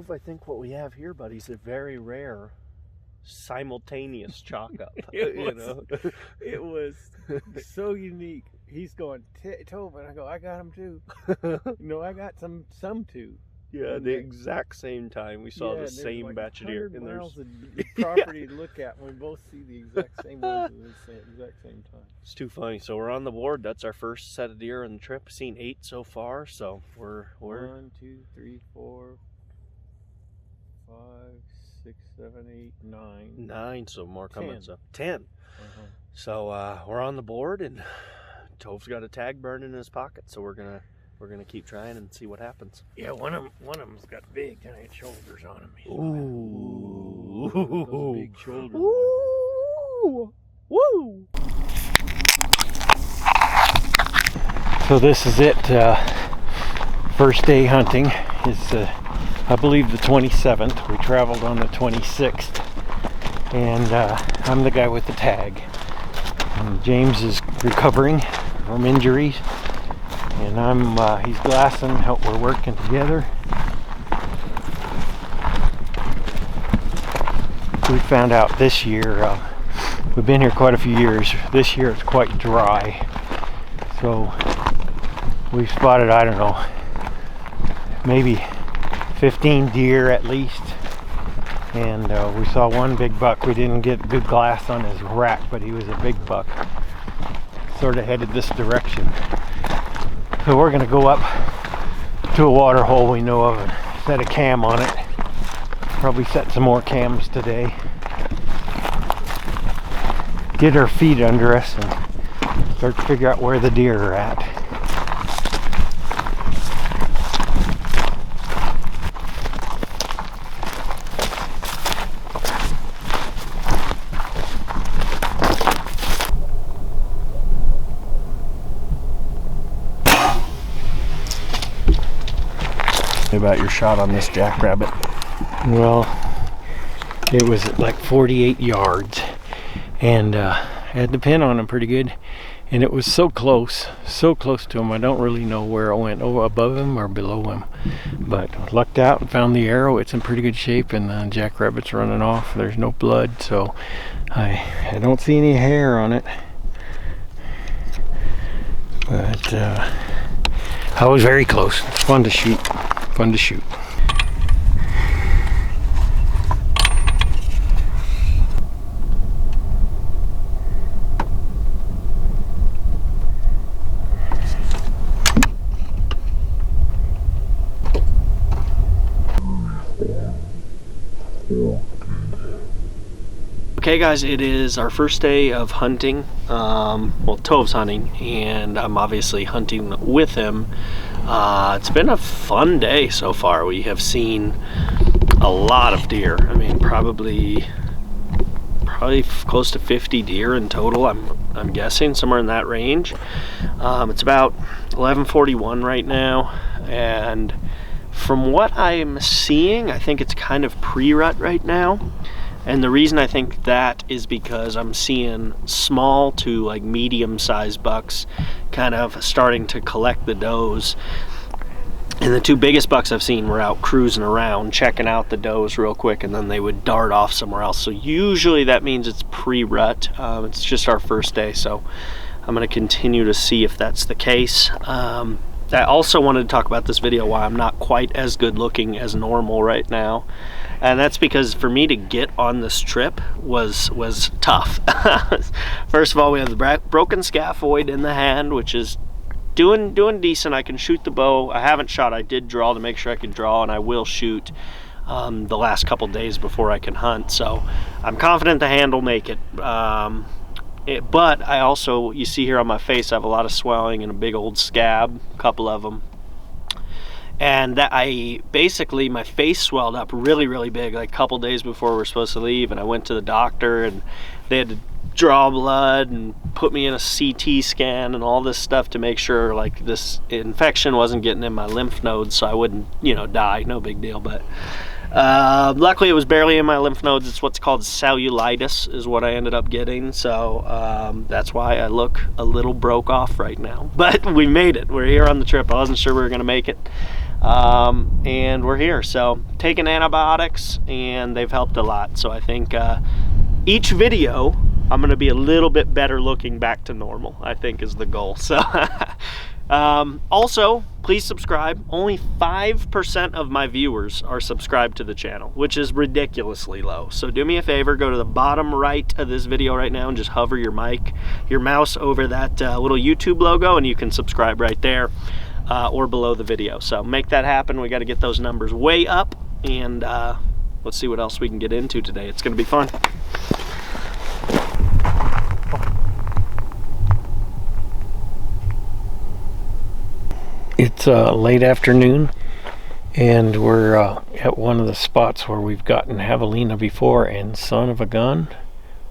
Tove, I think what we have here, buddy, is a very rare simultaneous chalk up. It was so unique. He's going, Tove, and I go, I got him too. I got some too. Yeah, the exact same time we saw the same like batch of deer. And there's property to look at, and we both see the exact same ones at the exact same time. It's too funny. So we're on the board. That's our first set of deer on the trip. Seen 8 so far. So we're 1, 2, 3, 4, 5, 6, 7, 8, 9. 9. So more coming. 10. So 10. So we're on the board, and Tove's got a tag burning in his pocket. So we're gonna keep trying and see what happens. Yeah, one of them's got big giant shoulders on him. Ooh, those big shoulders. Ooh, woo! So this is it. First day hunting is, I believe, the 27th. We traveled on the 26th, and I'm the guy with the tag. And James is recovering from injuries. And he's glassing, we're working together. We found out this year, we've been here quite a few years, this year it's quite dry. So we spotted, I don't know, maybe 15 deer at least. And we saw one big buck. We didn't get good glass on his rack, but he was a big buck. Sort of headed this direction. So we're going to go up to a water hole we know of and set a cam on it. Probably set some more cams today. Get our feet under us and start to figure out where the deer are at. About your shot on this jackrabbit. Well, it was at like 48 yards, and I had the pin on him pretty good, and it was so close to him. I don't really know where it went, above him or below him, but lucked out and found the arrow. It's in pretty good shape, and the jackrabbit's running off. There's no blood, so I don't see any hair on it, but I was very close. It's fun to shoot. Fun to shoot. Okay guys, it is our first day of hunting. Well, Tove's hunting, and I'm obviously hunting with him. It's been a fun day so far. We have seen a lot of deer. I mean, probably close to 50 deer in total. I'm guessing somewhere in that range. It's about 11:41 right now, and from what I'm seeing, I think it's kind of pre-rut right now. And the reason I think that is because I'm seeing small to like medium-sized bucks kind of starting to collect the does. And the 2 biggest bucks I've seen were out cruising around, checking out the does real quick, and then they would dart off somewhere else. So usually that means it's pre-rut. It's just our first day, so I'm going to continue to see if that's the case. I also wanted to talk about this video why I'm not quite as good looking as normal right now. And that's because for me to get on this trip was tough. First of all, we have the broken scaphoid in the hand, which is doing decent. I can shoot the bow. I haven't shot. I did draw to make sure I could draw, and I will shoot the last couple days before I can hunt. So I'm confident the hand will make it. But I also, you see here on my face, I have a lot of swelling and a big old scab, a couple of them. And that basically my face swelled up really big like a couple days before we were supposed to leave, and I went to the doctor and they had to draw blood and put me in a CT scan and all this stuff to make sure like this infection wasn't getting in my lymph nodes so I wouldn't, die. No big deal. But luckily it was barely in my lymph nodes. It's what's called cellulitis is what I ended up getting, so that's why I look a little broke off right now. But we made it. We're here on the trip. I wasn't sure we were gonna make it. and we're here. So taking antibiotics, and they've helped a lot. So I think each video I'm gonna be a little bit better looking back to normal, I think is the goal. So also, please subscribe. Only 5% of my viewers are subscribed to the channel, which is ridiculously low. So do me a favor, go to the bottom right of this video right now and just hover your mouse over that little YouTube logo, and you can subscribe right there or below the video. So make that happen. We got to get those numbers way up, and let's see what else we can get into today. It's going to be fun. It's late afternoon, and we're at one of the spots where we've gotten javelina before, and son of a gun,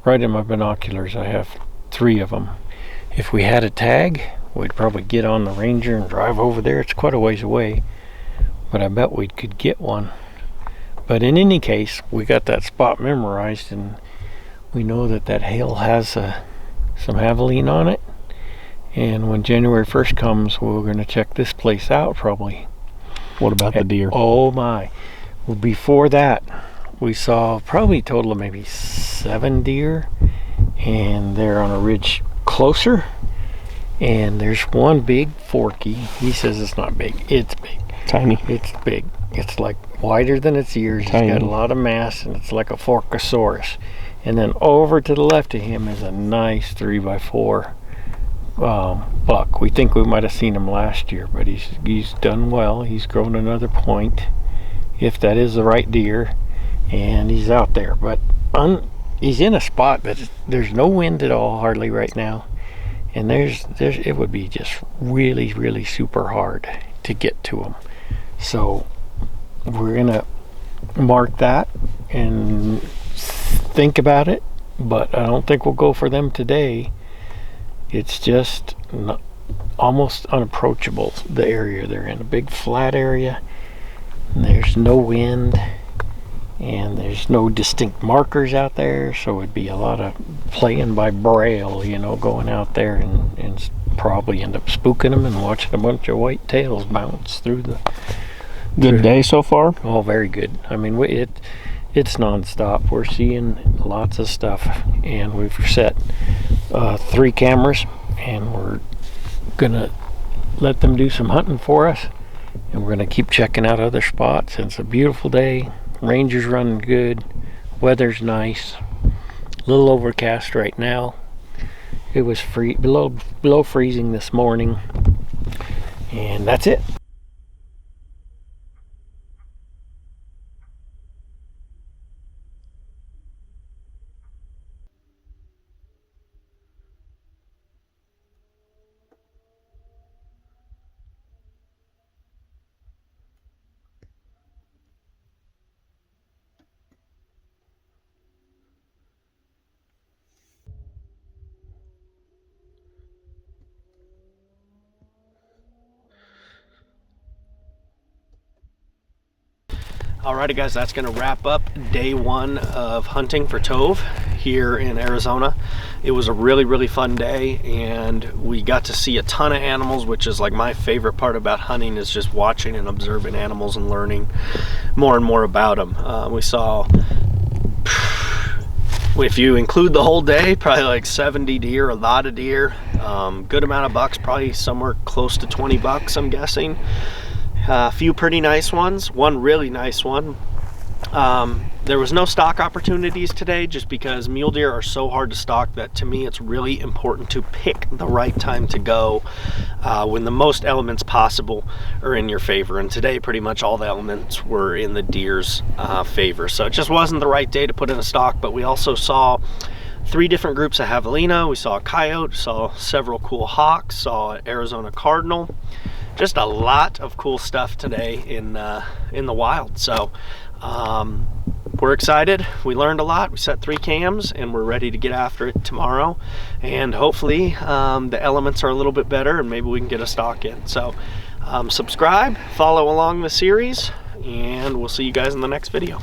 right in my binoculars. I have 3 of them. If we had a tag, we'd probably get on the Ranger and drive over there. It's quite a ways away, but I bet we could get one. But in any case, we got that spot memorized, and we know that that hill has some javelina on it. And when January 1st comes, we're going to check this place out probably. What about the deer? Oh my. Well, before that, we saw probably a total of maybe 7 deer, and they're on a ridge closer. And there's one big forky. He says it's not big. It's big. Tiny. It's big. It's like wider than its ears. Tiny. It's got a lot of mass, and it's like a Forkosaurus. And then over to the left of him is a nice 3x4 buck. We think we might have seen him last year, but he's done well. He's grown another point, if that is the right deer, and he's out there. But he's in a spot that there's no wind at all hardly right now, and it would be just really, really super hard to get to him. So we're gonna mark that and think about it, but I don't think we'll go for them today. It's just almost unapproachable, the area they're in. A big flat area, and there's no wind, and there's no distinct markers out there, so it'd be a lot of playing by braille, you know, going out there and probably end up spooking them and watching a bunch of white tails bounce through the... Good day so far? Oh, very good. I mean, it's non-stop. We're seeing lots of stuff, and we've set 3 cameras, and we're gonna let them do some hunting for us, and we're gonna keep checking out other spots. And it's a beautiful day. Ranger's running good. Weather's nice. A little overcast right now. It was below freezing this morning, and that's it. Alrighty guys, that's gonna wrap up day 1 of hunting for Tove here in Arizona. It was a really, really fun day, and we got to see a ton of animals, which is like my favorite part about hunting, is just watching and observing animals and learning more and more about them. We saw, if you include the whole day, probably like 70 deer, a lot of deer, good amount of bucks, probably somewhere close to 20 bucks, I'm guessing. A few pretty nice ones, one really nice one. There was no stock opportunities today, just because mule deer are so hard to stalk that to me it's really important to pick the right time to go when the most elements possible are in your favor. And today pretty much all the elements were in the deer's favor, so it just wasn't the right day to put in a stock. But we also saw 3 different groups of javelina. We saw a coyote, saw several cool hawks, saw an Arizona cardinal. Just a lot of cool stuff today in the wild. So we're excited. We learned a lot. We set 3 cams, and we're ready to get after it tomorrow. And hopefully the elements are a little bit better, and maybe we can get a stock in. So subscribe, follow along the series, and we'll see you guys in the next video.